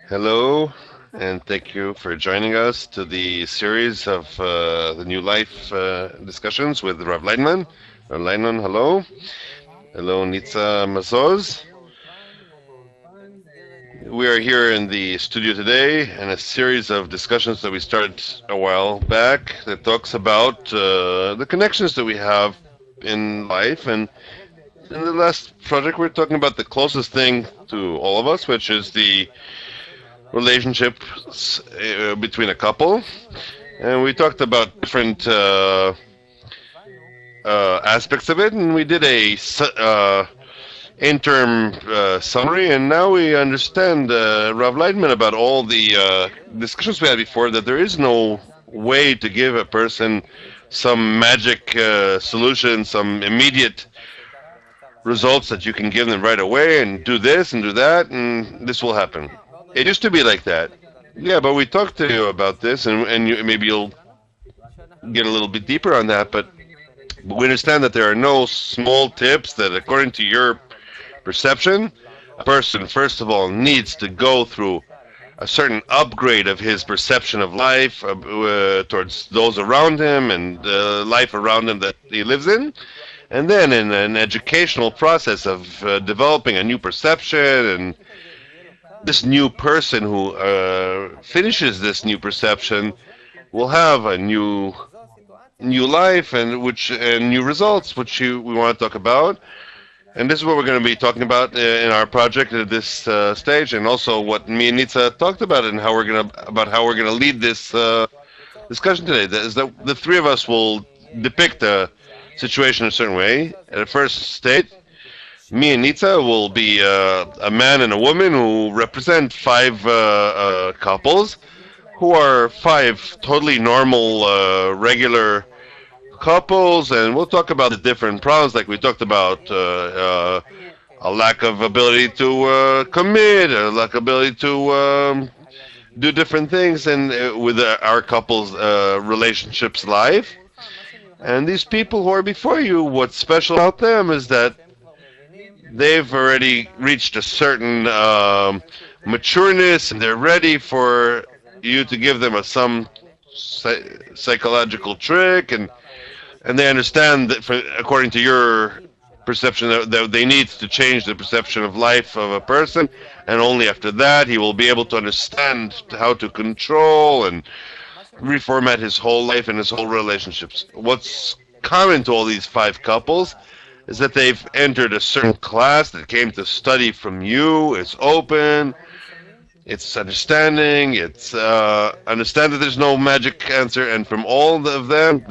Hello, and thank you for joining us to the series of the New Life discussions with Rav Leidman. Rav Leidman, hello. Hello, Nitza Mazoz. We are here in the studio today in a series of discussions that we started a while back that talks about the connections that we have in life. And in the last project, we're talking about the closest thing to all of us, which is the relationship between a couple. And we talked about different aspects of it, and we did a interim summary, and now we understand, Rav Leidman, about all the discussions we had before, that there is no way to give a person some magic solution, some immediate results that you can give them right away, and do this and do that, and this will happen. It used to be like that. Yeah, but we talked to you about this, and maybe you'll get a little bit deeper on that, but we understand that there are no small tips that, according to your perception, a person, first of all, needs to go through a certain upgrade of his perception of life towards those around him and life around him that he lives in. And then in an educational process of developing a new perception, and this new person who finishes this new perception will have a new life and new results, which we want to talk about. And this is what we're going to be talking about in our project at this stage, and also what me and Nitza talked about, and how we're gonna lead this discussion today. That is that the three of us will depict a situation a certain way. At a first state, me and Nitza will be a man and a woman who represent five couples, who are five totally normal, regular couples, and we'll talk about the different problems, like we talked about a lack of ability to commit, a lack of ability to do different things, and with our couples' relationships life. And these people who are before you, what's special about them is that they've already reached a certain matureness, and they're ready for you to give them some psychological trick, and they understand that, according to your perception, that they need to change the perception of life of a person, and only after that he will be able to understand how to control and reformat his whole life and his whole relationships. What's common to all these five couples is that they've entered a certain class that came to study from you. It's open, it's understanding, it's understand that there's no magic answer, and from all of them,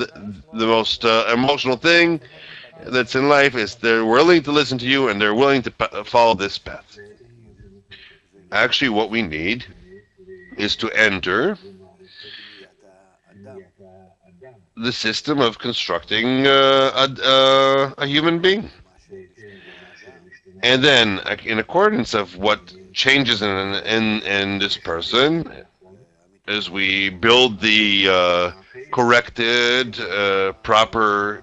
the most emotional thing that's in life is they're willing to listen to you, and they're willing to follow this path. Actually, what we need is to enter the system of constructing a human being. And then, in accordance of what changes in this person, as we build the corrected, proper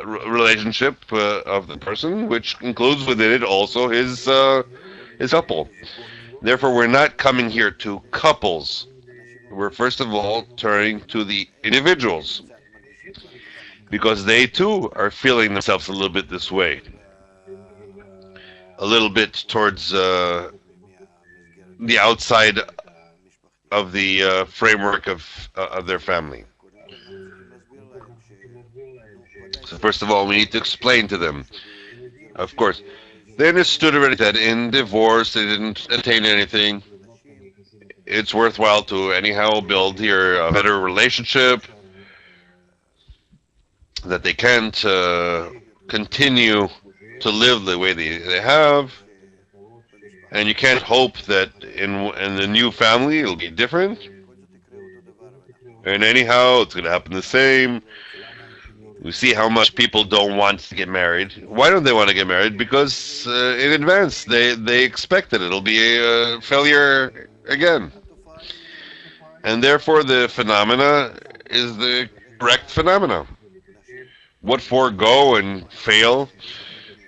relationship of the person, which includes within it also his couple. Therefore, we're not coming here to couples. We're first of all turning to the individuals, because they too are feeling themselves a little bit this way, a little bit towards the outside of the framework of their family. So first of all, we need to explain to them. Of course, they understood already that in divorce they didn't attain anything. It's worthwhile to anyhow build here a better relationship, that they can't continue to live the way they have, and you can't hope that in the new family it'll be different. And anyhow, it's going to happen the same. We see how much people don't want to get married. Why don't they want to get married? Because in advance they expect that it'll be a failure again. And therefore the phenomena is the correct phenomena. What for go and fail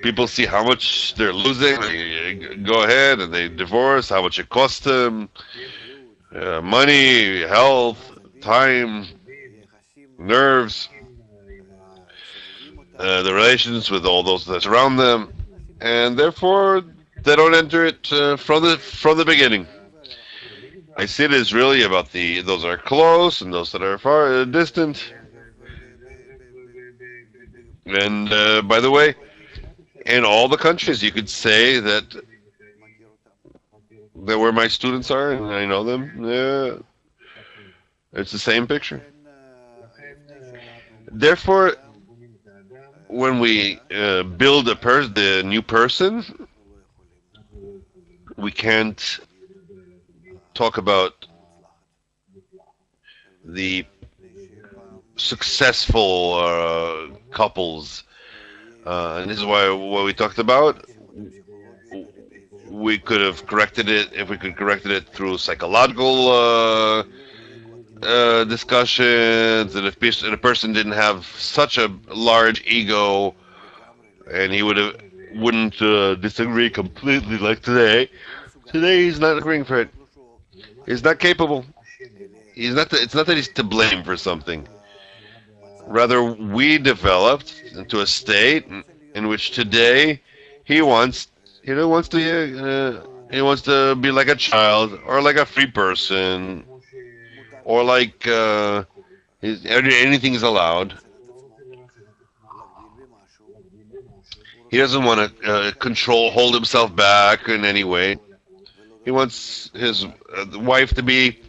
People see how much they're losing. They go ahead and they divorce. How much it costs them, money, health, time, nerves, the relations with all those that surround them, and therefore they don't enter it from the beginning. I see it as really about the those that are close and those that are far distant. And by the way, in all the countries, you could say that where my students are, and I know them. It's the same picture. Therefore, when we build the new person, we can't talk about the successful couples, and this is why what we talked about. We could have corrected it if we could corrected it through psychological discussions, and if a person didn't have such a large ego, and he wouldn't disagree completely like today. Today he's not agreeing for it. He's not capable. He's not. It's not that he's to blame for something. Rather, we developed into a state in which today he wants he wants to be like a child or like a free person or like anything is allowed. He doesn't want to hold himself back in any way. He wants his wife to be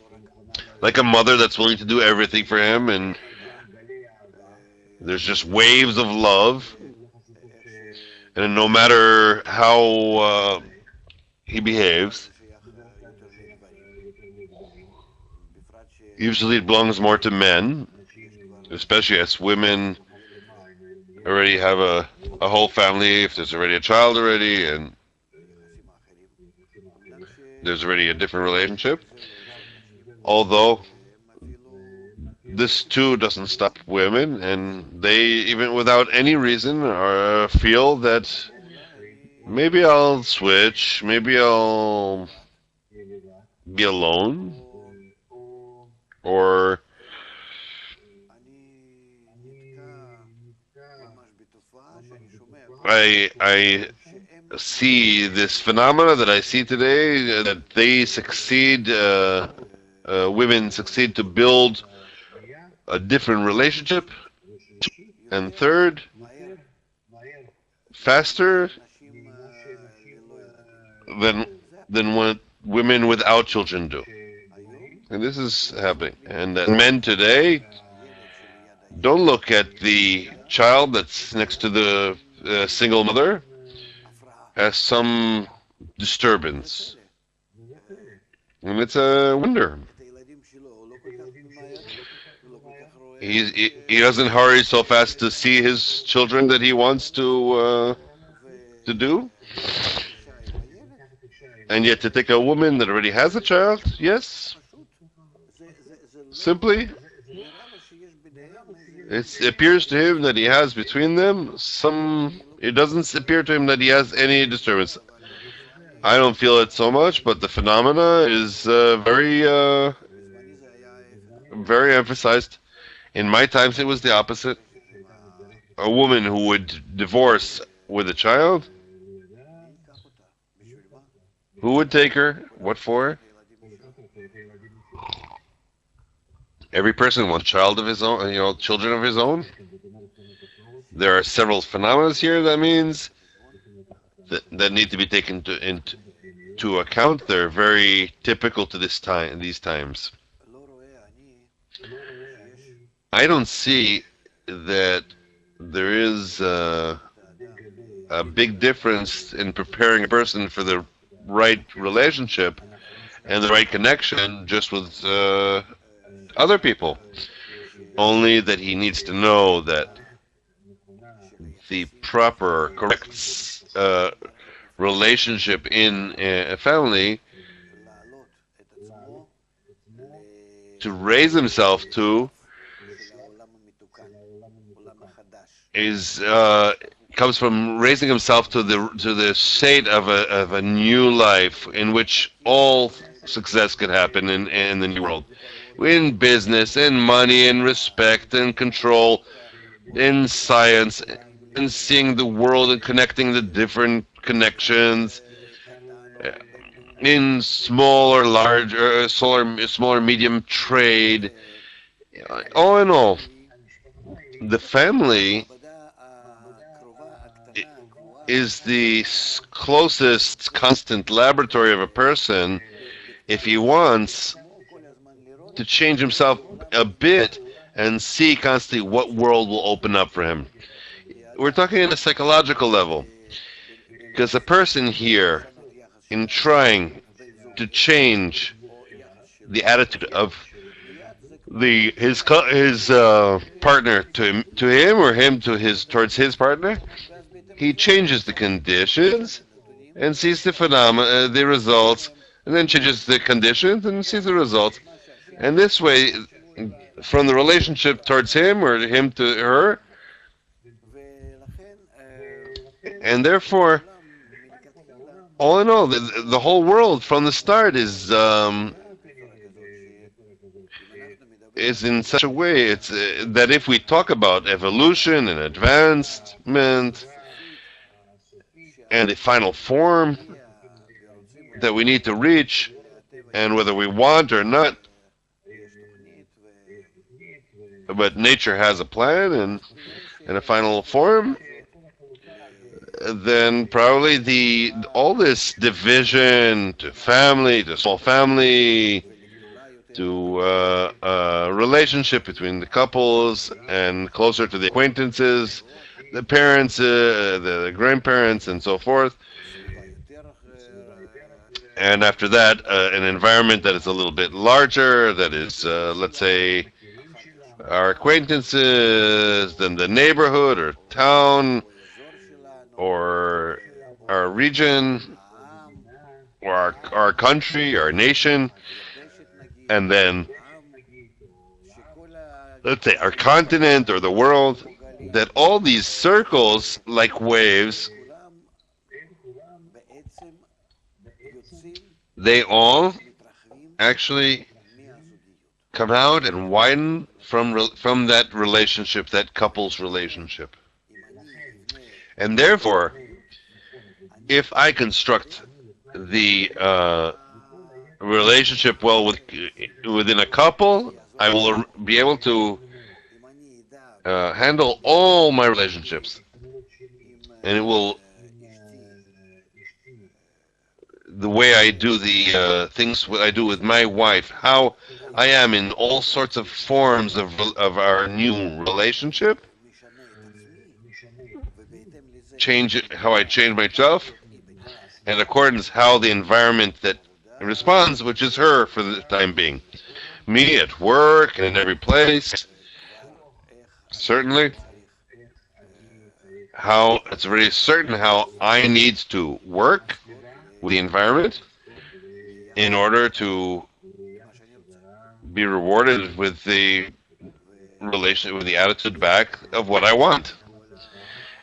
like a mother that's willing to do everything for him, and there's just waves of love. And no matter how he behaves, usually it belongs more to men, especially as women already have a whole family, if there's already a child already, and there's already a different relationship. Although this too doesn't stop women, and they, even without any reason, feel that maybe I'll switch, maybe I'll be alone, or I see this phenomena that I see today, that they succeed, women succeed to build a different relationship, and third, faster than what women without children do. And this is happening. And that men today don't look at the child that's next to the single mother as some disturbance. And it's a wonder. He doesn't hurry so fast to see his children that he wants to do. And yet to take a woman that already has a child, yes, simply, it appears to him that he has between them it doesn't appear to him that he has any disturbance. I don't feel it so much, but the phenomena is very emphasized. In my times, it was the opposite. A woman who would divorce with a child, who would take her? What for? Every person wants a child of his own, children of his own. There are several phenomena here that means that need to be taken into account. They're very typical to these times. I don't see that there is a big difference in preparing a person for the right relationship and the right connection just with other people. Only that he needs to know that the proper, correct relationship in a family to raise himself to is comes from raising himself to the state of a new life in which all success could happen in the new world, in business, in money, in respect, in control, in science, in seeing the world and connecting the different connections, in small or large, or small or medium trade. All in all, the family is the closest constant laboratory of a person if he wants to change himself a bit and see constantly what world will open up for him. We're talking at a psychological level because a person here, in trying to change the attitude of his partner to him or him towards his partner, he changes the conditions and sees the phenomena, the results, and then changes the conditions and sees the results. And this way, from the relationship towards him or him to her, and therefore, all in all, the whole world from the start is in such a way that if we talk about evolution and advancement and the final form that we need to reach, and whether we want or not, but nature has a plan and a final form, then probably all this division to family, to small family, to relationship between the couples and closer to the acquaintances, the parents, the grandparents, and so forth. And after that, an environment that is a little bit larger, that is, let's say, our acquaintances, then the neighborhood or town, or our region, or our country, our nation, and then, let's say, our continent or the world, that all these circles, like waves, they all actually come out and widen from that relationship, that couple's relationship. And therefore, if I construct the relationship well within a couple, I will be able to handle all my relationships, and it will, the way I do the things I do with my wife, how I am in all sorts of forms of our new relationship, change it, how I change myself, and accordance how the environment that responds, which is her for the time being, me at work and in every place, certainly. How it's very certain how I need to work with the environment in order to be rewarded with the relation, with the attitude back of what I want.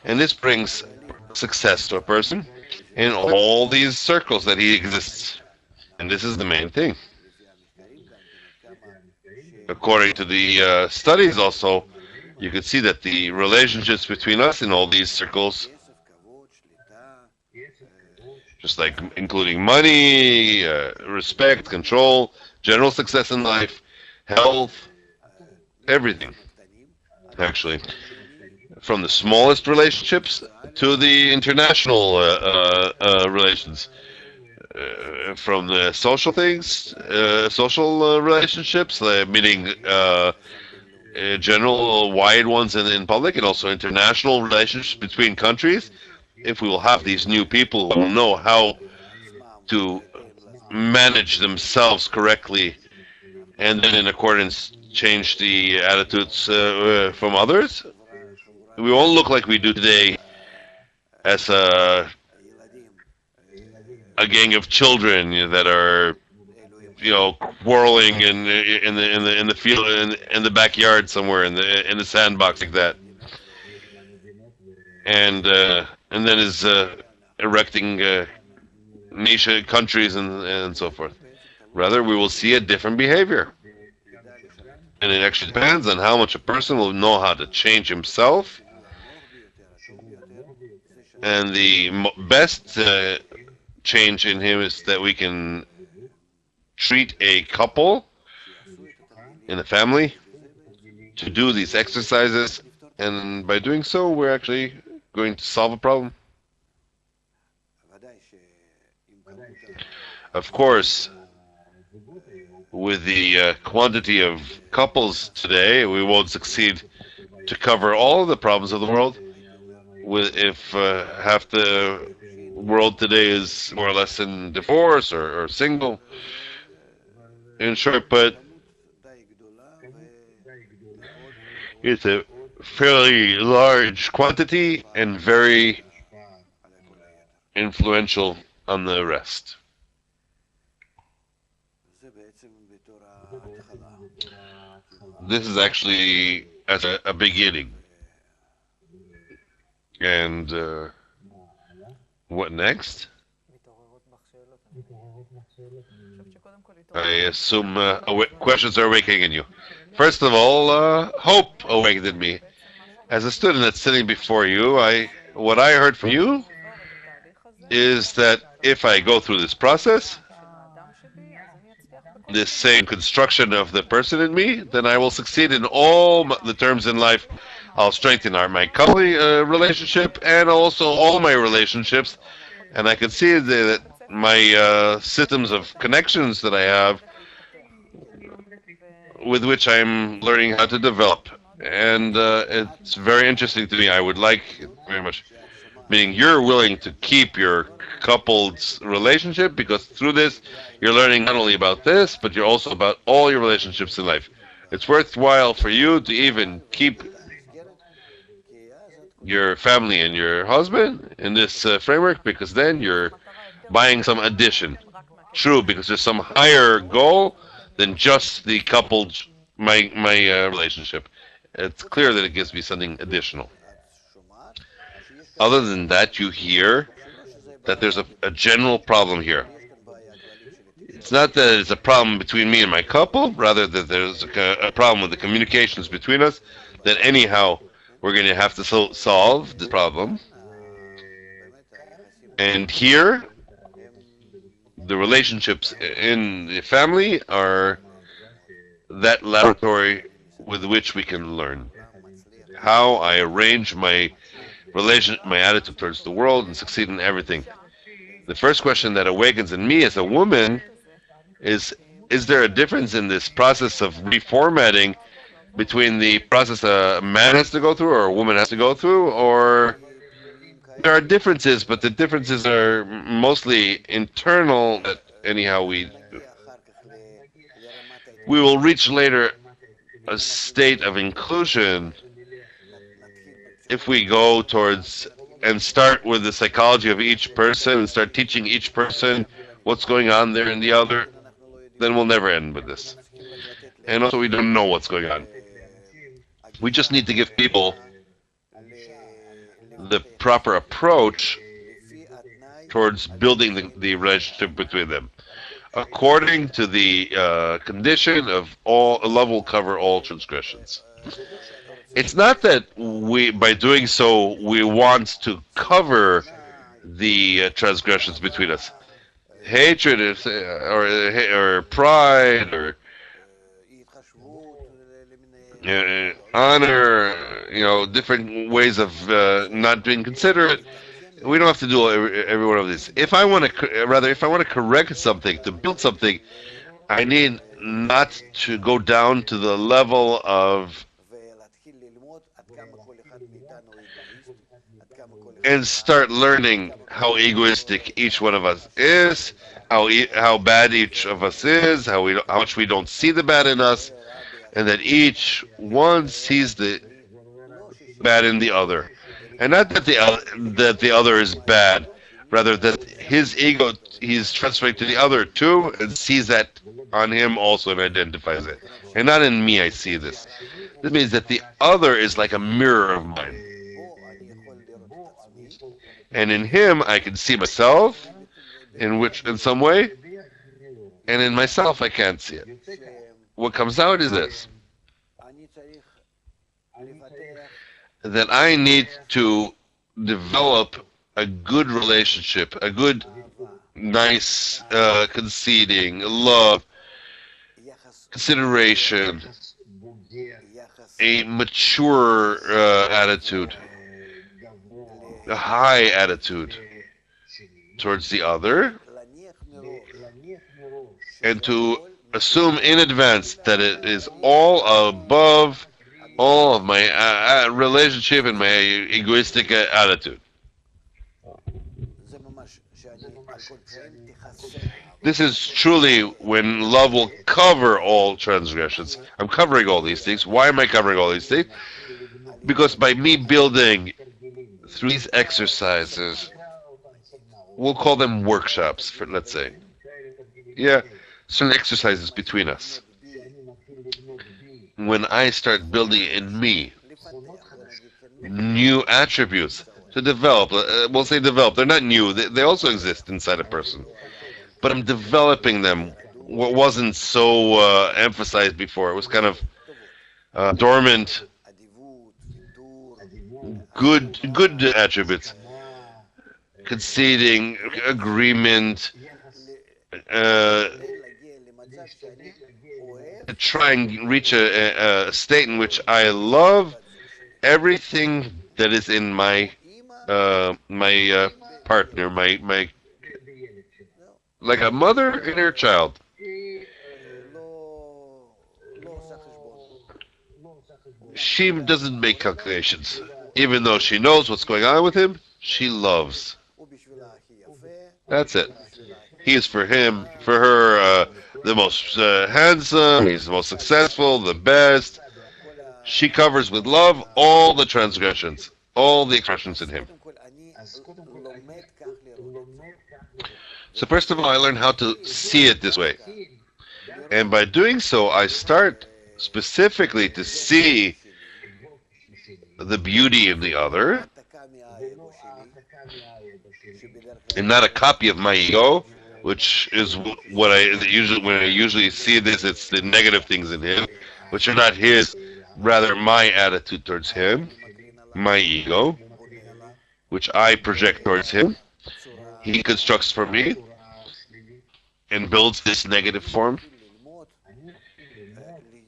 And this brings success to a person in all these circles that he exists. And this is the main thing. According to the studies also, you can see that the relationships between us in all these circles, just like including money, respect, control, general success in life, health, everything, actually. From the smallest relationships to the international relations, from the social things, social relationships, meaning general wide ones in public, and also international relationships between countries. If we will have these new people who will know how to manage themselves correctly, and then in accordance change the attitudes from others, we won't look like we do today as a gang of children that are, quarreling in the field in the backyard somewhere in the sandbox like that. and then is erecting nation countries and so forth. Rather, we will see a different behavior, and it actually depends on how much a person will know how to change himself. And the best change in him is that we can treat a couple in a family to do these exercises, and by doing so, we're actually going to solve a problem. Of course, with the quantity of couples today, we won't succeed to cover all of the problems of the world. If half the world today is more or less in divorce or single, in short, but it's a fairly large quantity and very influential on the rest. This is actually as a beginning. And what next? I assume questions are awakening in you. First of all, hope awakened in me. As a student that's sitting before you, what I heard from you is that if I go through this process, this same construction of the person in me, then I will succeed in all the terms in life. I'll strengthen my couple relationship and also all my relationships, and I can see that my systems of connections that I have with which I'm learning how to develop. And it's very interesting to me. I would like very much, meaning you're willing to keep your couple's relationship, because through this you're learning not only about this, but you're also about all your relationships in life. It's worthwhile for you to even keep your family and your husband in this framework, because then you're buying some addition. True, because there's some higher goal than just the coupled my relationship. It's clear that it gives me something additional. Other than that, you hear that there's a general problem here. It's not that it's a problem between me and my couple, rather that there's a problem with the communications between us, that anyhow we're going to have to solve the problem. And here, the relationships in the family are that laboratory with which we can learn how I arrange my attitude towards the world and succeed in everything. The first question that awakens in me as a woman is there a difference in this process of reformatting between the process a man has to go through or a woman has to go through, or there are differences, but the differences are mostly internal, that anyhow we will reach later a state of inclusion if we go towards and start with the psychology of each person and start teaching each person what's going on there in the other. Then we'll never end with this. And also we don't know what's going on. We just need to give people the proper approach towards building the relationship between them, according to the condition of all love will cover all transgressions. It's not that by doing so, we want to cover the transgressions between us. Hatred or pride or honor, different ways of not being considerate. We don't have to do every one of these. If I want to correct something, to build something, I need not to go down to the level of and start learning how egoistic each one of us is, how bad each of us is, how much we don't see the bad in us, and that each one sees the bad in the other, and not that the other is bad, rather that his ego he's transferring to the other too, and sees that on him also and identifies it, and not in me. I see this. This means that the other is like a mirror of mine. And in him, I can see myself in some way, and in myself, I can't see it. What comes out is this: that I need to develop a good relationship, a good, nice, conceding, love, consideration, a mature attitude, a high attitude towards the other, and to assume in advance that it is all above all of my relationship and my egoistic attitude. This is truly when love will cover all transgressions. I'm covering all these things. Why am I covering all these things? Because by me building through these exercises, we'll call them workshops, for let's say. Yeah, certain exercises between us. When I start building in me new attributes to develop, we'll say develop, they're not new, they also exist inside a person. But I'm developing them. What wasn't so emphasized before, it was kind of dormant, good attributes, conceding, agreement, uh, try and reach a state in which I love everything that is in my partner, my like a mother and her child. She doesn't make calculations. Even though she knows what's going on with him, she loves. That's it. He is for her, the most handsome, he's the most successful, the best. She covers with love all the transgressions, all the expressions in him. So first of all, I learned how to see it this way. And by doing so, I start specifically to see the beauty in the other, and not a copy of my ego, which is what I usually, when I usually see this, it's the negative things in him, which are not his, rather my attitude towards him, my ego, which I project towards him. He constructs for me and builds this negative form.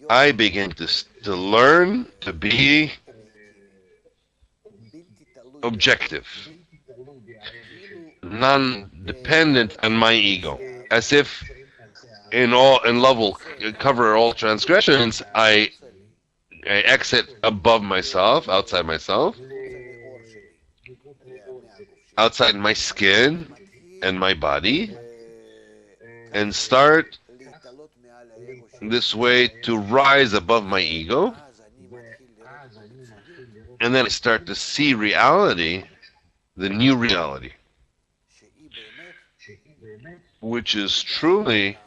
I begin to learn to be objective, non-dependent on my ego, as if in love will cover all transgressions. I exit above myself, outside myself, outside my skin and my body, and start this way to rise above my ego. And then I start to see reality, the new reality, which is truly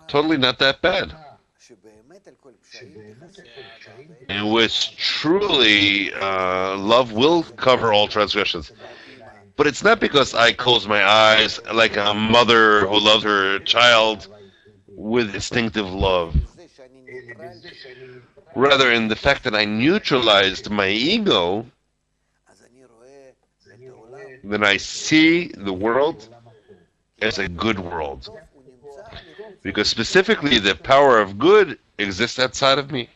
totally not that bad. In which truly love will cover all transgressions. But it's not because I close my eyes like a mother who loves her child with instinctive love. Rather, in the fact that I neutralized my ego, then I see the world as a good world. Because specifically the power of good exists outside of me.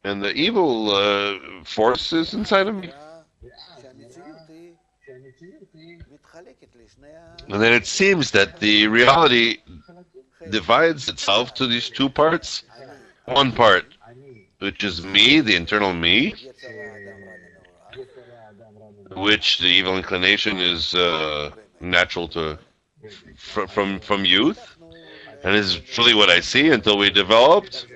And the evil force is inside of me. And then it seems that the reality divides itself to these two parts. One part, which is me, the internal me, which the evil inclination is natural to from youth, and this is truly what I see until we developed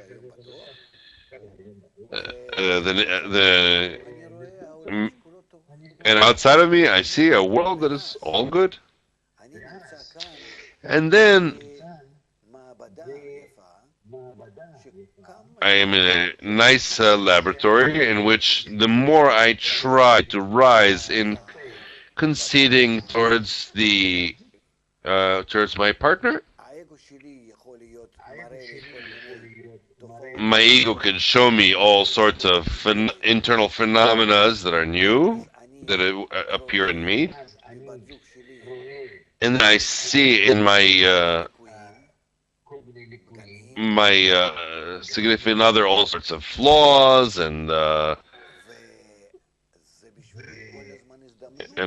and outside of me I see a world that is all good. And then I am in a nice laboratory in which the more I try to rise in conceding towards my partner, my ego can show me all sorts of internal phenomena that are new that appear in me, and then I see in my significant other all sorts of flaws and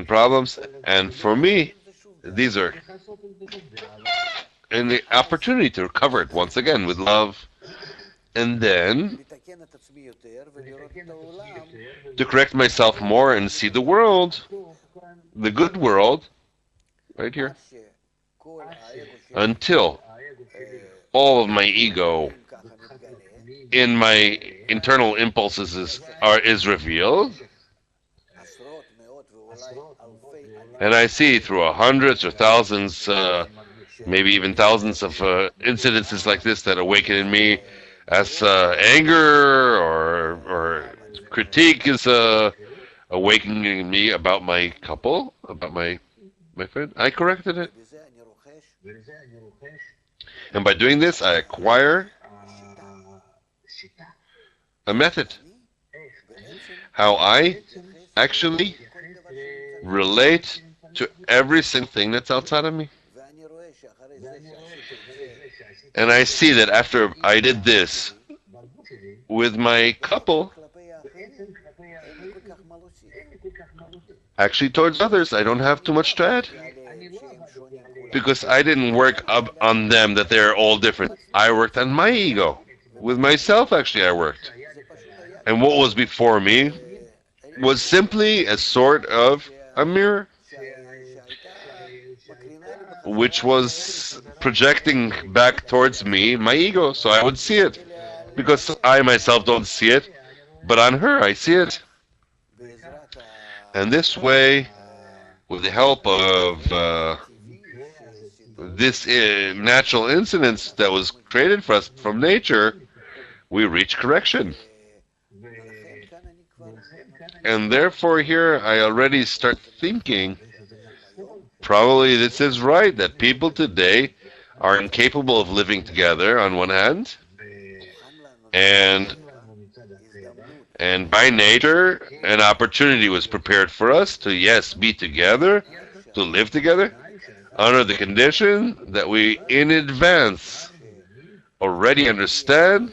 problems. And for me, these are an opportunity to recover it once again with love, and then to correct myself more and see the world, the good world, right here, until all of my ego in my internal impulses is revealed, and I see through hundreds or thousands, maybe even thousands of incidences like this that awaken in me as anger or critique is awakening in me about my couple, about my friend. I corrected it, and by doing this, I acquire a method how I actually relate to every single thing that's outside of me. And I see that after I did this with my couple, actually towards others, I don't have too much to add. Because I didn't work up on them that they're all different. I worked on my ego. With myself, actually, I worked. And what was before me was simply a sort of a mirror, which was projecting back towards me my ego, so I would see it. Because I myself don't see it, but on her I see it. And this way, with the help of this natural incidence that was created for us from nature, we reach correction. And therefore, here I already start thinking probably this is right that people today are incapable of living together on one hand, and and by nature an opportunity was prepared for us to, yes, be together, to live together under the condition that we in advance already understand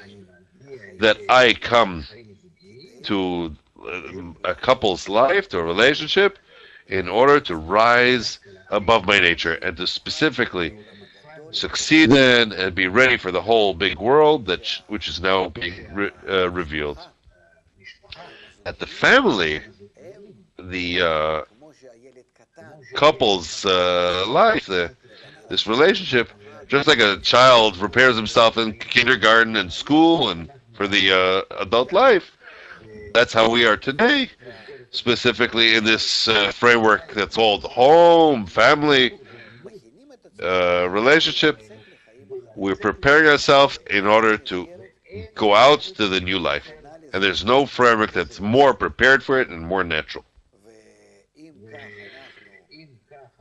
that I come to a couple's life, to a relationship, in order to rise above my nature and to specifically succeed in and be ready for the whole big world which is now being revealed. At the family, the couple's life, this relationship, just like a child prepares himself in kindergarten and school and for the adult life, that's how we are today, specifically in this framework that's called home, family, relationship. We're preparing ourselves in order to go out to the new life. And there's no framework that's more prepared for it and more natural.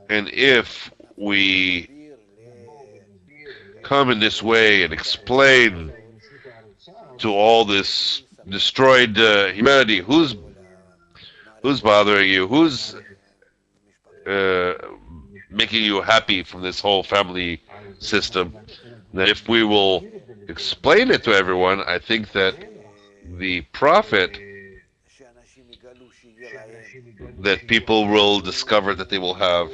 And if we come in this way and explain to all this destroyed humanity who's bothering you, who's uh, making you happy from this whole family system, that if we will explain it to everyone, I think that the profit that people will discover that they will have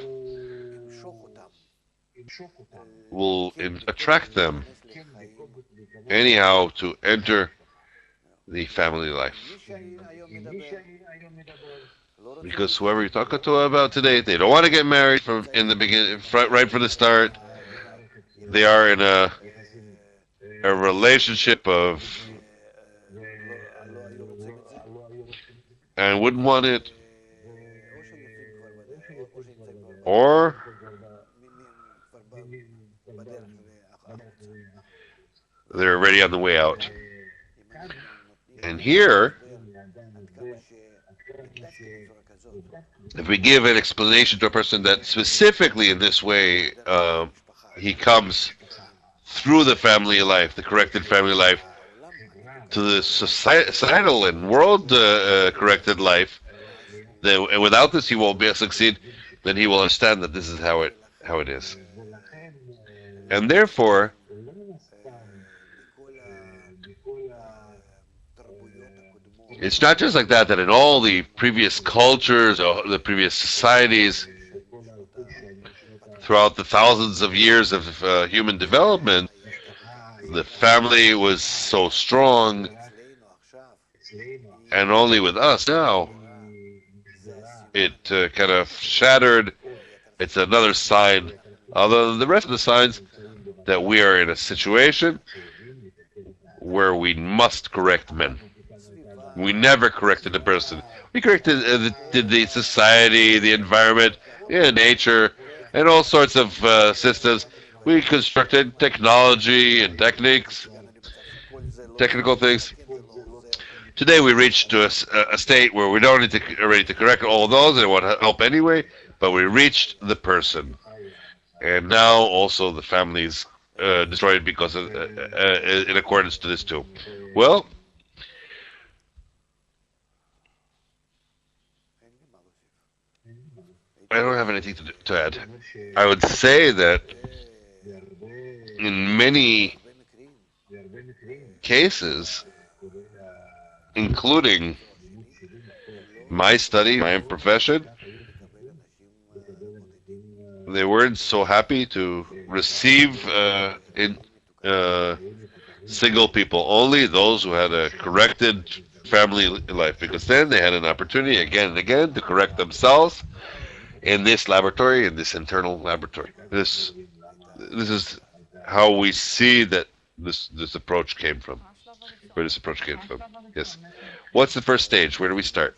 will attract them anyhow to enter the family life. Because whoever you're talking to about today, they don't want to get married from in the beginning, right from the start. They are in a relationship of and wouldn't want it, or they're already on the way out. And here, if we give an explanation to a person that specifically in this way he comes through the family life, the corrected family life, to the societal and world corrected life, and without this he won't be able to succeed, then he will understand that this is how it is. And therefore, it's not just like that, that in all the previous cultures or the previous societies, throughout the thousands of years of human development, the family was so strong, and only with us now, it kind of shattered. It's another sign, other than the rest of the signs, that we are in a situation where we must correct men. We never corrected the person. We corrected the society, the environment, nature, and all sorts of systems. We constructed technology and technical things. Today we reached to a state where we don't need to ready to correct all of those, and want to help anyway, but we reached the person. And now also the family's destroyed because of, in accordance to this too. Well, I don't have anything to add. I would say that in many cases, including my study, my profession, they weren't so happy to receive single people, only those who had a corrected family life, because then they had an opportunity again and again to correct themselves in this laboratory, in this internal laboratory. This is how we see that this approach came from. Where this approach came from. Yes. What's the first stage? Where do we start?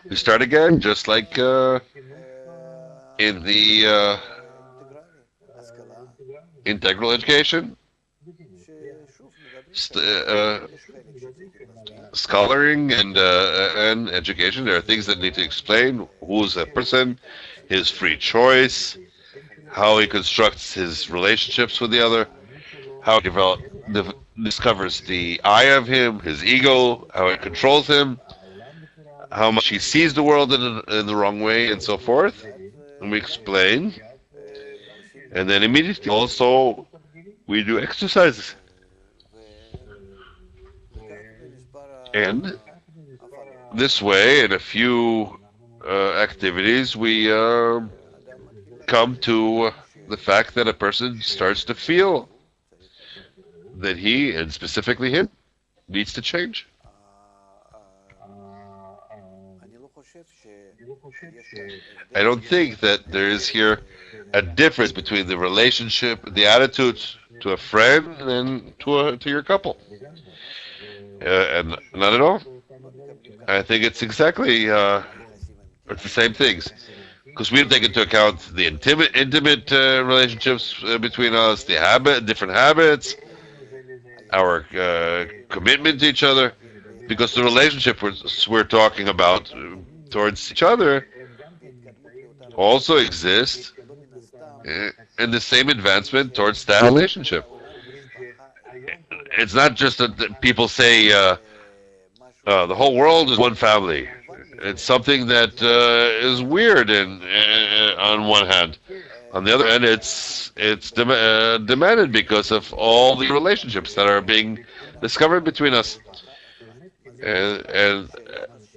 We start again, just like in the integral education, scholaring and education. There are things that need to explain who's a person, his free choice, how he constructs his relationships with the other, how he discovers the I of him, his ego, how it controls him, how much he sees the world in the wrong way, and so forth. And we explain. And then immediately also we do exercises. And this way, in a few activities, we come to the fact that a person starts to feel that he, and specifically him, needs to change. I don't think that there is here a difference between the relationship, the attitude to a friend and to your couple. And not at all. I think it's exactly it's the same things, because we don't take into account the intimate relationships between us, the different habits, our commitment to each other, because the relationship we're talking about towards each other also exists in the same advancement towards that relationship. It's not just that people say the whole world is one family. It's something that is weird on one hand. On the other hand, it's demanded because of all the relationships that are being discovered between us. And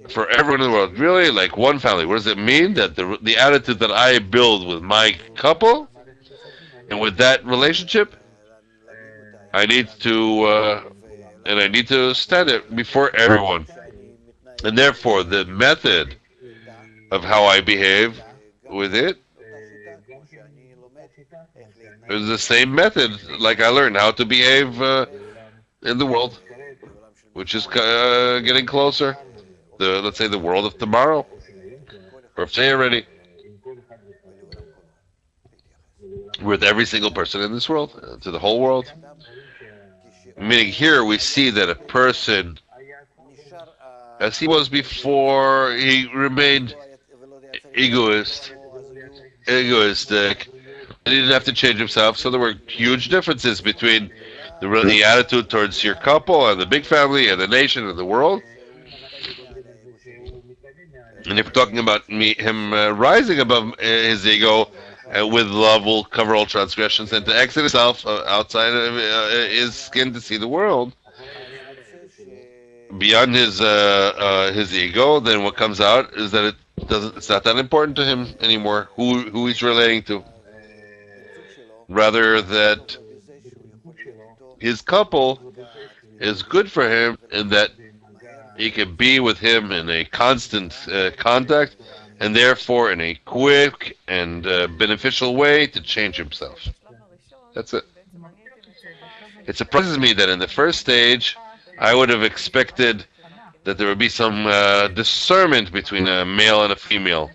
for everyone in the world, really, like one family. What does it mean? That the attitude that I build with my couple and with that relationship, I need to stand it before everyone. And therefore, the method of how I behave with it is the same method like I learned how to behave in the world, which is getting closer. Let's say the world of tomorrow, or of today already. with every single person in this world, to the whole world. Meaning here we see that a person, as he was before, he remained egoist, egoistic, and he didn't have to change himself. So there were huge differences between the attitude towards your couple and the big family and the nation and the world. And if we're talking about him rising above his ego, with love will cover all transgressions, and to exit himself outside of his skin to see the world beyond his ego, then what comes out is that it's not that important to him anymore who he's relating to. Rather that his couple is good for him, and that he can be with him in a constant contact, and therefore in a quick and beneficial way to change himself. That's it. It surprises me that in the first stage, I would have expected that there would be some discernment between a male and a female,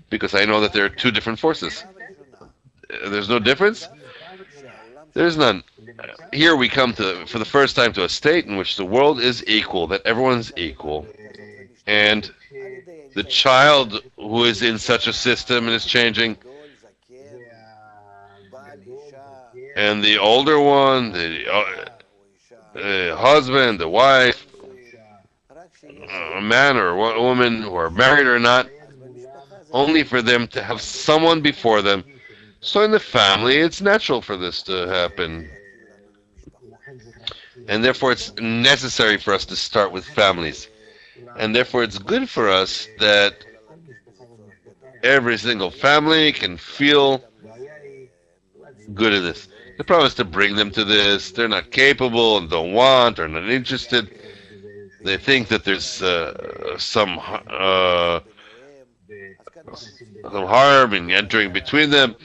because I know that there are two different forces. There's no difference. There's none. Here we come to, for the first time, to a state in which the world is equal, that everyone's equal, and the child who is in such a system and is changing, and the older one, the husband, the wife, a man or a woman who are married or not, only for them to have someone before them. So in the family, it's natural for this to happen. And therefore, it's necessary for us to start with families. And therefore, it's good for us that every single family can feel good in this. The problem is to bring them to this. They're not capable and don't want or not interested. They think that there's some harm in entering between them.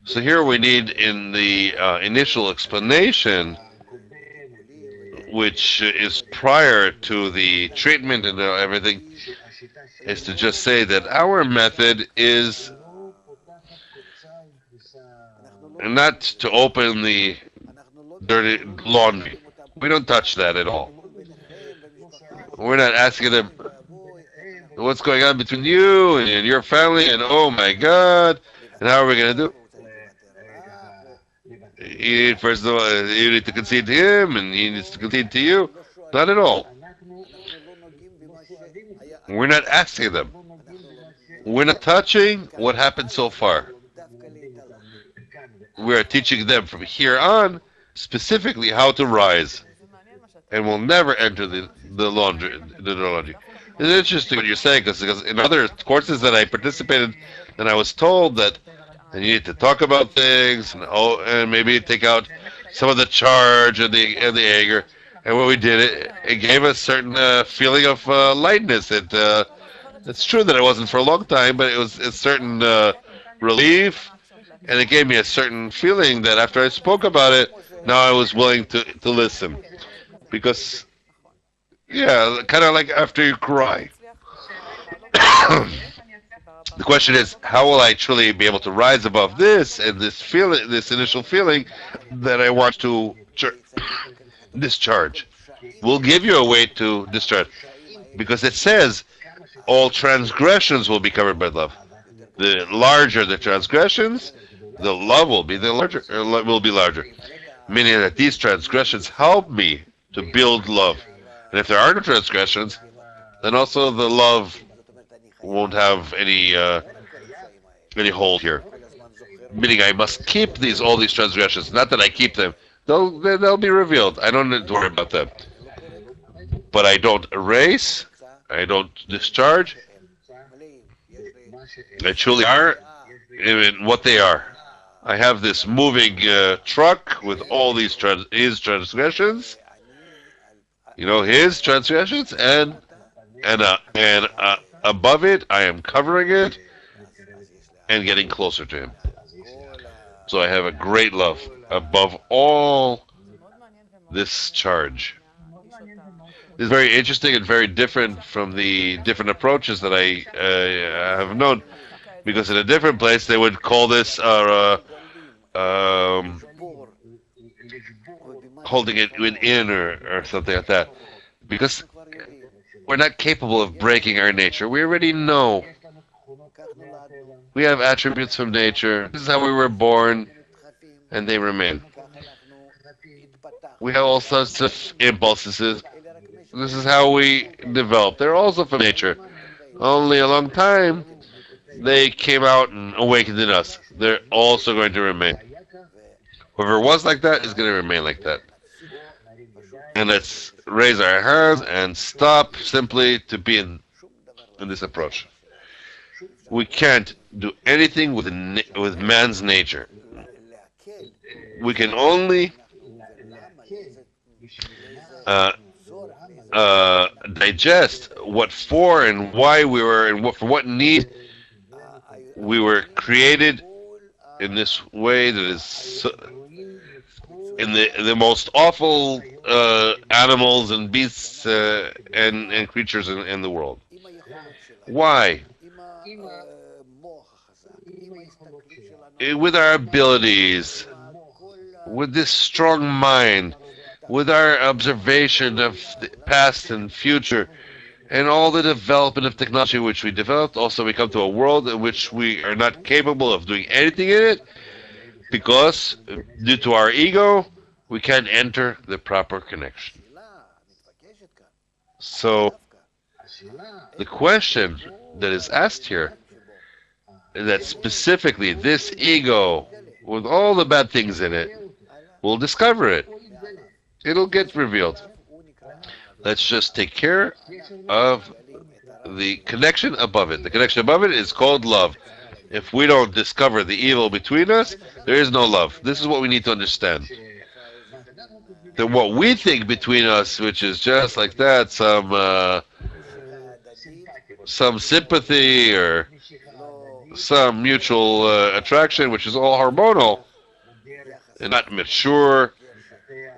So here we need, in the initial explanation, which is prior to the treatment and everything, is to just say that our method is not to open the dirty laundry. We don't touch that at all. We're not asking them what's going on between you and your family, and oh my God, and how are we going to do? First of all, you need to concede to him, and he needs to concede to you. Not at all. We're not asking them. We're not touching what happened so far. We're teaching them from here on specifically how to rise, and we'll never enter the laundry. It's interesting what you're saying, because in other courses that I participated, and I was told that and you need to talk about things, and maybe take out some of the charge and the anger. And when we did it gave us a certain feeling of lightness. It's true that it wasn't for a long time, but it was a certain relief, and it gave me a certain feeling that after I spoke about it, now I was willing to listen. Because, yeah, kind of like after you cry. The question is, how will I truly be able to rise above this and this feeling, this initial feeling that I want to discharge? We'll give you a way to discharge, because it says all transgressions will be covered by love. The larger the transgressions, the love will be larger. Meaning that these transgressions help me to build love. And if there are no transgressions, then also the love won't have any hold here. Meaning I must keep all these transgressions. Not that I keep them. They'll be revealed. I don't need to worry about them. But I don't erase. I don't discharge. They truly are in what they are. I have this moving truck with all these his transgressions. His transgressions, and above it, I am covering it and getting closer to him. So I have a great love above all this charge. This is very interesting and very different from the different approaches that I have known, because in a different place they would call this um, holding it within or something like that. Because we're not capable of breaking our nature. We already know. We have attributes from nature. This is how we were born, and they remain. We have all sorts of impulses. This is how we develop. They're also from nature. Only a long time they came out and awakened in us. They're also going to remain. Whoever was like that is going to remain like that. And let's raise our hands and stop simply to be in this approach. We can't do anything with man's nature. We can only uh, digest what for and why we were and what for what need we were created in this way that is in the most awful animals and beasts and creatures in the world. Why? With our abilities, with this strong mind, with our observation of the past and future, and all the development of technology which we developed, also we come to a world in which we are not capable of doing anything in it because, due to our ego, we can't enter the proper connection. So, the question that is asked here is that specifically this ego, with all the bad things in it, will discover it. It'll get revealed. Let's just take care of the connection above it. The connection above it is called love. If we don't discover the evil between us, there is no love. This is what we need to understand. That what we think between us, which is just like that, some sympathy or some mutual attraction, which is all hormonal and not mature,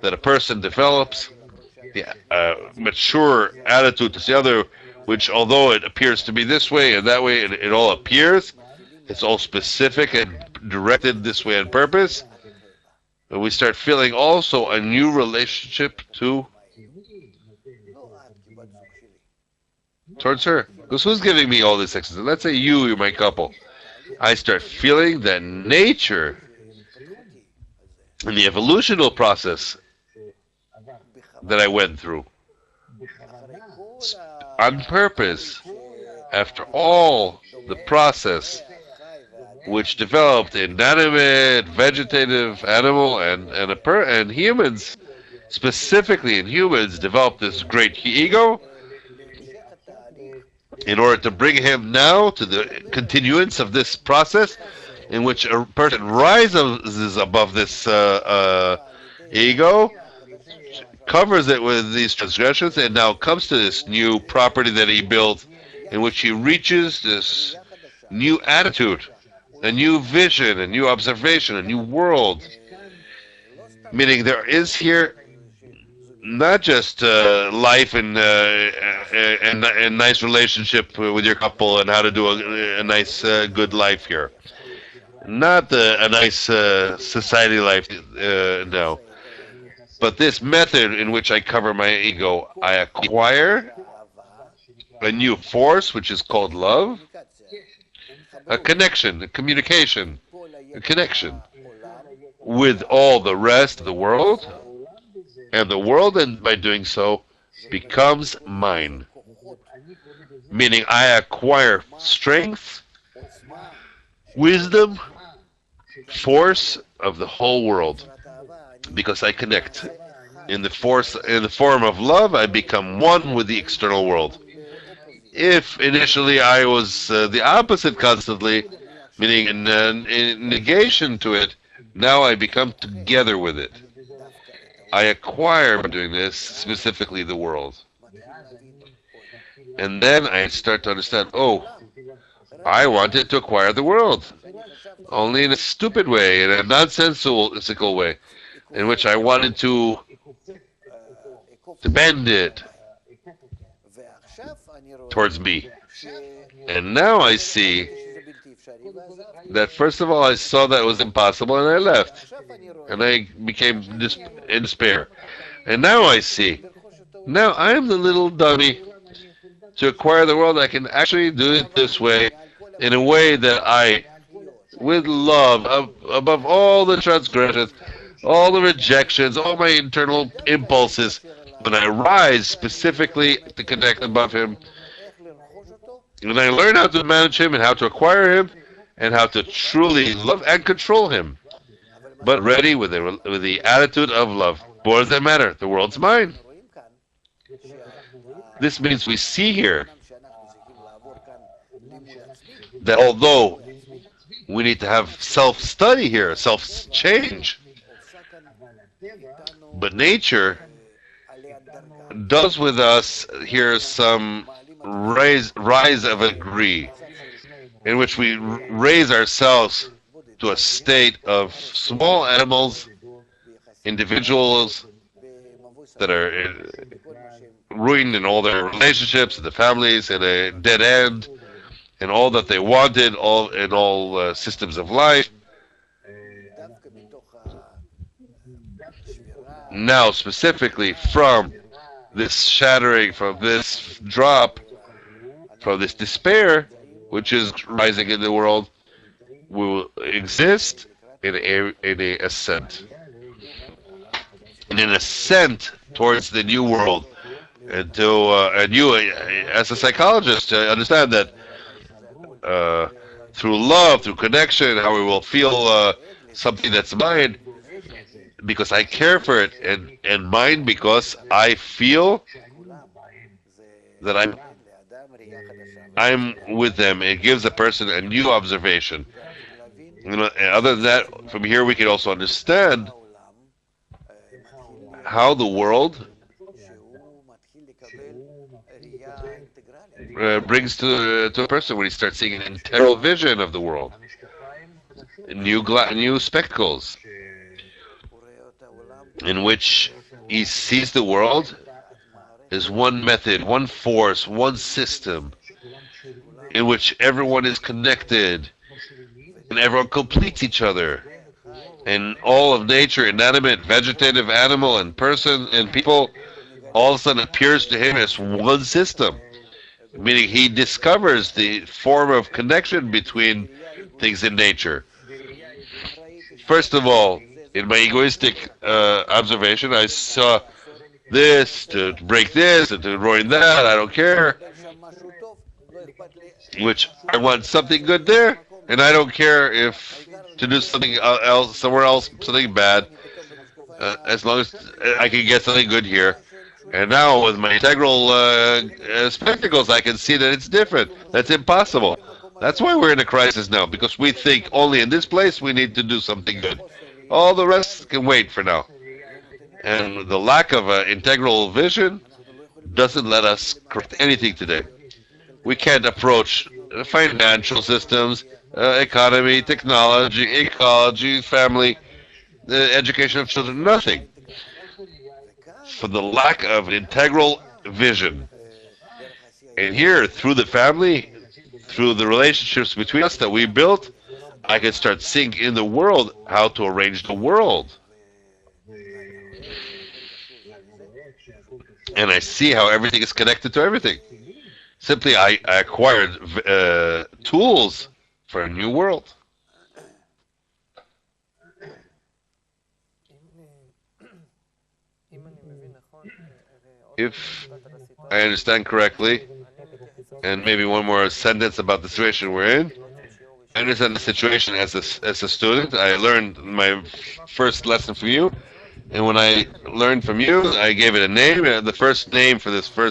that a person develops the mature attitude to the other, which although it appears to be this way and that way, it all appears, it's all specific and directed this way on purpose. And we start feeling also a new relationship towards her. Because who's giving me all this ecstasy? Let's say you're my couple. I start feeling that nature and the evolutional process that I went through on purpose, after all the process which developed inanimate, vegetative, animal, and humans, specifically in humans, developed this great ego in order to bring him now to the continuance of this process in which a person rises above this ego, covers it with these transgressions, and now comes to this new property that he built, in which he reaches this new attitude, a new vision, a new observation, a new world. Meaning there is here not just life and nice relationship with your couple and how to do a nice, good life here. Not a nice society life, no. But this method in which I cover my ego, I acquire a new force, which is called love, a connection, a communication, a connection with all the rest of the world, and the world, and by doing so, becomes mine. Meaning I acquire strength, wisdom, force of the whole world, because I connect. In the form of love, I become one with the external world. If initially I was the opposite constantly, meaning in negation to it, now I become together with it. I acquire by doing this, specifically the world. And then I start to understand, oh, I wanted to acquire the world. Only in a stupid way, in a nonsensical way, in which I wanted to bend it towards me. And now I see that first of all I saw that it was impossible and I left. And I became in despair. And now I see. Now I am the little dummy to acquire the world. I can actually do it this way, in a way that I, with love, above all the transgressions, all the rejections, all my internal impulses, when I rise specifically to connect above Him, and I learn how to manage Him and how to acquire Him and how to truly love and control Him, but ready with the attitude of love. What does that matter? The world's mine. This means we see here that although we need to have self-study here, self-change, but nature does with us here some rise of a degree in which we raise ourselves to a state of small animals, individuals that are ruined in all their relationships, in the families, in a dead end, in all that they wanted, in all systems of life. Now, specifically from this shattering, from this drop, from this despair, which is rising in the world, will exist in a ascent. In an ascent towards the new world. And you, as a psychologist, understand that through love, through connection, how we will feel something that's mine, because I care for it, and mine because I feel that I'm with them. It gives a person a new observation. And other than that, from here we can also understand how the world brings to a person when he starts seeing an integral vision of the world, new spectacles, in which he sees the world as one method, one force, one system, in which everyone is connected and everyone completes each other. And all of nature, inanimate, vegetative, animal, and person, and people, all of a sudden appears to him as one system. Meaning he discovers the form of connection between things in nature. First of all, in my egoistic observation, I saw this to break this and to ruin that. I don't care. Which I want something good there, and I don't care if to do something else somewhere else, something bad, as long as I can get something good here. And now with my integral spectacles, I can see that it's different. That's impossible. That's why we're in a crisis now, because we think only in this place we need to do something good. All the rest can wait for now. And the lack of integral vision doesn't let us correct anything today. We can't approach financial systems, economy, technology, ecology, family, the education of children, nothing. For the lack of an integral vision. And here, through the family, through the relationships between us that we built, I can start seeing in the world how to arrange the world. And I see how everything is connected to everything. Simply, I acquired tools for a new world. If I understand correctly, and maybe one more sentence about the situation we're in. I understand the situation as a student. I learned my first lesson from you, and when I learned from you, I gave it a name. The first name for this for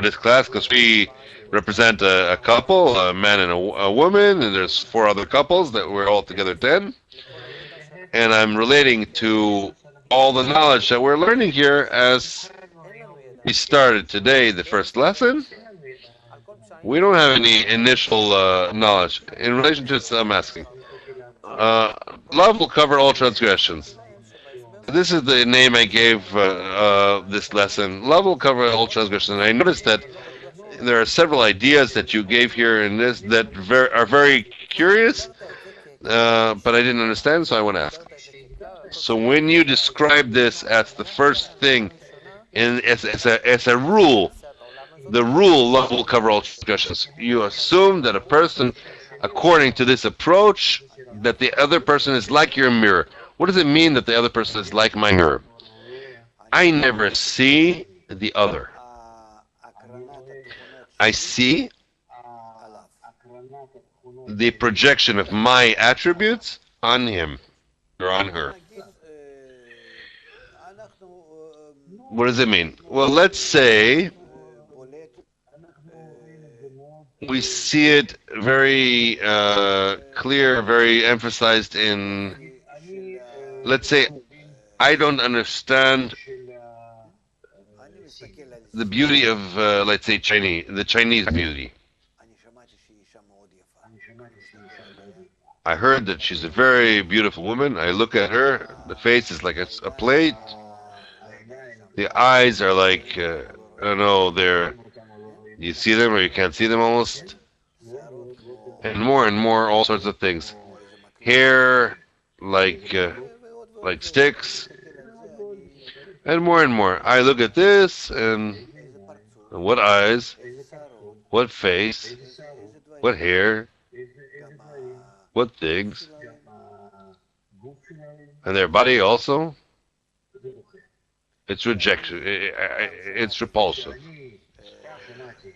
this class, because we represent a couple, a man and a woman, and there's 4 other couples that we're all together 10. And I'm relating to all the knowledge that we're learning here as we started today the first lesson. We don't have any initial knowledge. In relation to this, I'm asking. Love will cover all transgressions. This is the name I gave this lesson. Love will cover all transgressions. And I noticed that there are several ideas that you gave here in this that are very curious, but I didn't understand, so I want to ask. So when you describe this as the first thing, as a rule, the rule love will cover all transgressions. You assume that a person, according to this approach, that the other person is like your mirror. What does it mean that the other person is like my mirror? I never see the other. I see the projection of my attributes on him or on her. What does it mean? Well, let's say we see it very clear, very emphasized in, let's say, I don't understand the beauty of, let's say, the Chinese beauty. I heard that she's a very beautiful woman. I look at her, the face is like a plate. The eyes are like, I don't know, you see them or you can't see them almost. And more, all sorts of things. Hair, like sticks. And more. I look at this, and what eyes, what face, what hair, what things. And their body also. It's rejection. It's repulsive.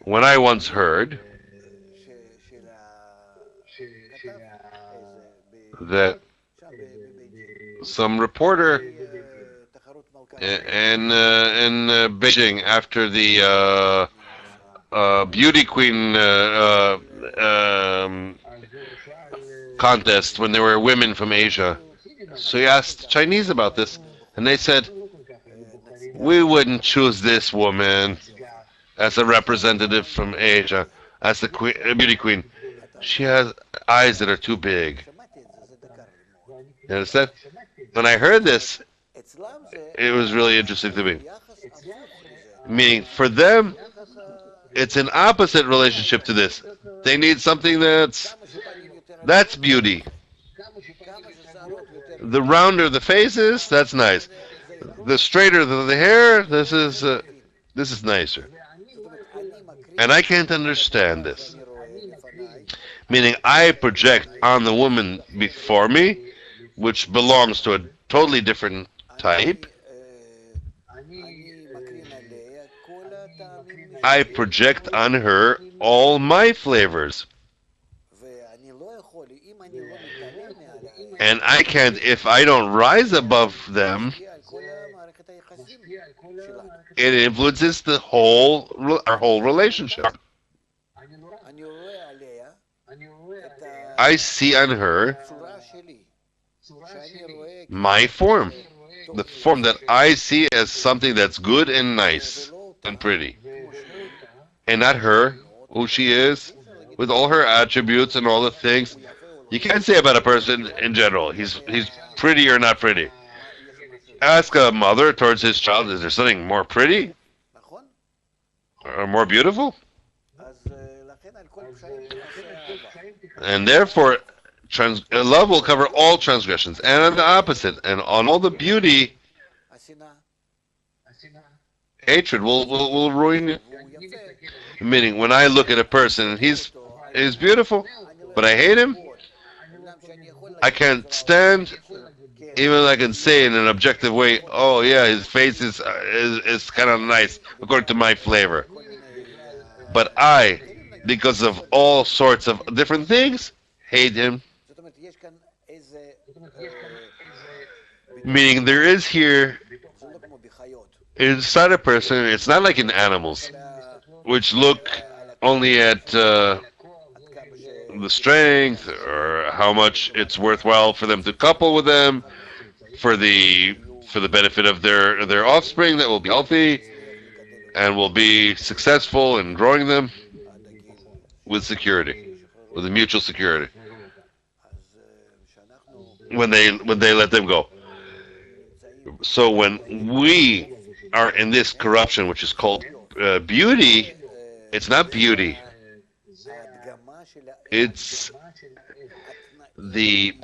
When I once heard that some reporter in Beijing, after the beauty queen contest, when there were women from Asia, so he asked Chinese about this, and they said, we wouldn't choose this woman as a representative from Asia, as the beauty queen. She has eyes that are too big. You understand? When I heard this, it was really interesting to me. Meaning, for them, it's an opposite relationship to this. They need something that's beauty. The rounder the face is, that's nice. The straighter the hair, this is nicer. And I can't understand this. Meaning I project on the woman before me, which belongs to a totally different type. I project on her all my flavors. And I can't, if I don't rise above them, it influences our whole relationship. I see on her my form, the form that I see as something that's good and nice and pretty, and not her, who she is, with all her attributes and all the things. You can't say about a person in general, he's pretty or not pretty. Ask a mother towards his child, is there something more pretty or more beautiful? And therefore, love will cover all transgressions, and on the opposite, and on all the beauty, hatred will ruin you. Meaning, when I look at a person and he's beautiful, but I hate him, I can't stand. Even I can say in an objective way, oh yeah, his face is kind of nice according to my flavor. But I, because of all sorts of different things, hate him. Meaning there is here, inside a person, it's not like in animals, which look only at the strength or how much it's worthwhile for them to couple with them, for the benefit of their offspring that will be healthy and will be successful in growing them with security, with a mutual security. When they let them go. So when we are in this corruption, which is called beauty, it's not beauty. It's the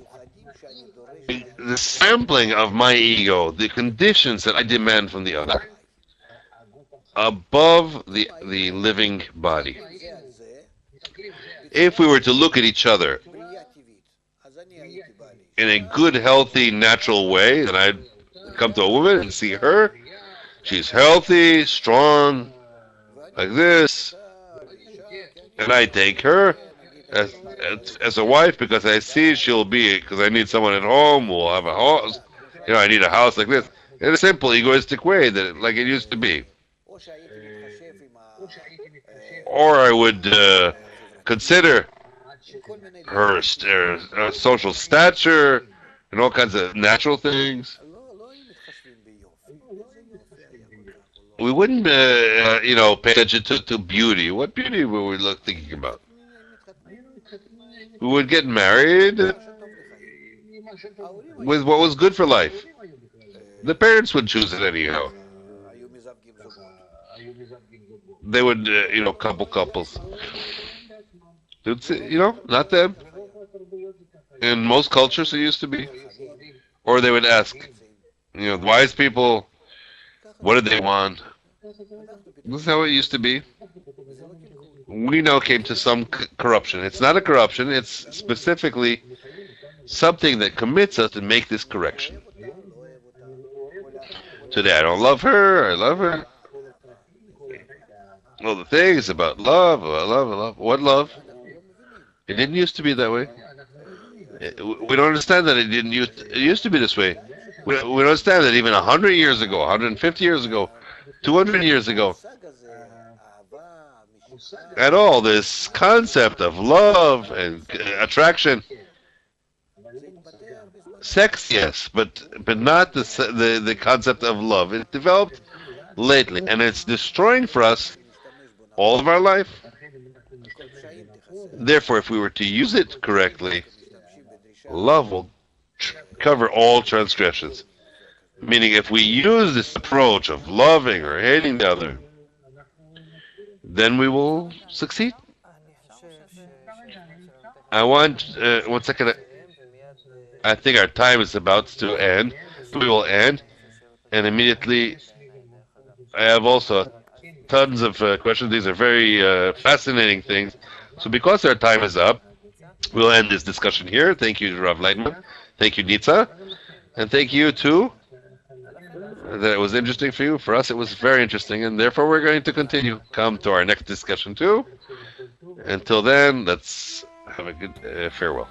the sampling of my ego, the conditions that I demand from the other, above the living body. If we were to look at each other in a good, healthy, natural way, then I'd come to a woman and see her. She's healthy, strong, like this, and I take her as a wife because I see she'll be, because I need someone at home, we'll have a house, I need a house like this, in a simple, egoistic way, that like it used to be. Or I would consider her social stature and all kinds of natural things. We wouldn't, pay attention to beauty. What beauty were we thinking about? We would get married with what was good for life. The parents would choose it anyhow. They would, couples. They'd say, not them. In most cultures, it used to be. Or they would ask, wise people, what did they want? This is how it used to be. We now came to some corruption. It's not a corruption. It's specifically something that commits us to make this correction. Today, I don't love her. I love her. All the things about love, love. What love? It didn't used to be that way. We don't understand that it used to be this way. We don't understand that even 100 years ago, 150 years ago, 200 years ago, at all, this concept of love and attraction, sex, yes, but not the concept of love. It developed lately, and it's destroying for us all of our life. Therefore, if we were to use it correctly, love will cover all transgressions. Meaning, if we use this approach of loving or hating the other, then we will succeed. I want, 1 second, I think our time is about to end. We will end, and immediately, I have also tons of questions. These are very fascinating things. So because our time is up, we'll end this discussion here. Thank you, Rav Leitman. Thank you, Nitza. And thank you, too. That it was interesting for you. For us, it was very interesting. And therefore, we're going to continue. Come to our next discussion, too. Until then, let's have a good farewell.